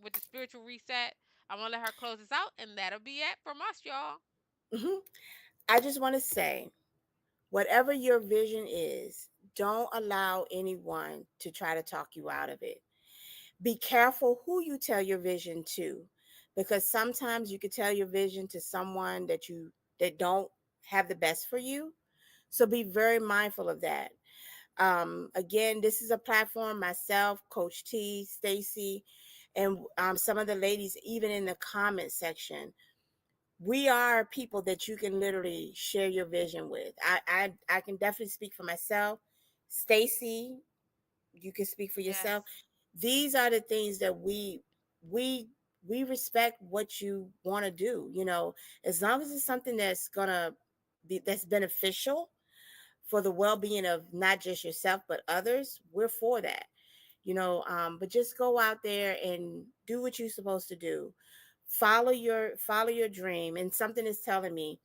with the spiritual reset. I'm gonna let her close us out, and that'll be it from us, y'all. Hmm. I just want to say, whatever your vision is, don't allow anyone to try to talk you out of it. Be careful who you tell your vision to, because sometimes you could tell your vision to someone that don't have the best for you. So be very mindful of that. Again, this is a platform, myself, Coach T, Stacy, and some of the ladies, even in the comment section. We are people that you can literally share your vision with. I can definitely speak for myself. Stacy, you can speak for yourself. Yes. These are the things that we we respect what you want to do. As long as it's something that's beneficial for the well-being of not just yourself but others, we're for that. But just go out there and do what you're supposed to do. Follow your dream. And something is telling me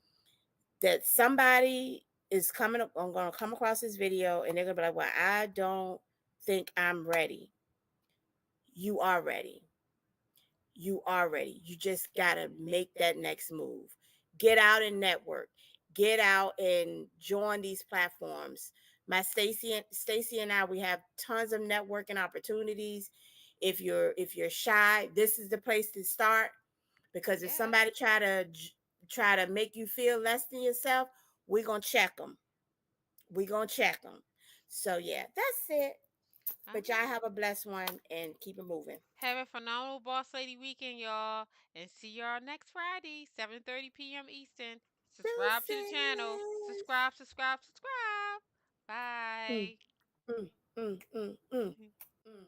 that somebody is coming up. I'm going to come across this video and they're going to be like, well, I don't think I'm ready. You are ready. You are ready. You just got to make that next move. Get out and network. Get out and join these platforms. My Stacy and I, we have tons of networking opportunities. If you're shy, this is the place to start, because if Yes. somebody try to make you feel less than yourself, we're going to check them. We're going to check them. So yeah, that's it. All But y'all right. have a blessed one and keep it moving. Have a phenomenal Boss Lady weekend, y'all. And see y'all next Friday, 7:30 p.m. Eastern. Subscribe to the channel. Deuces. Subscribe, subscribe, subscribe. Mm, Bye. mm, mm, mm, mm, mm.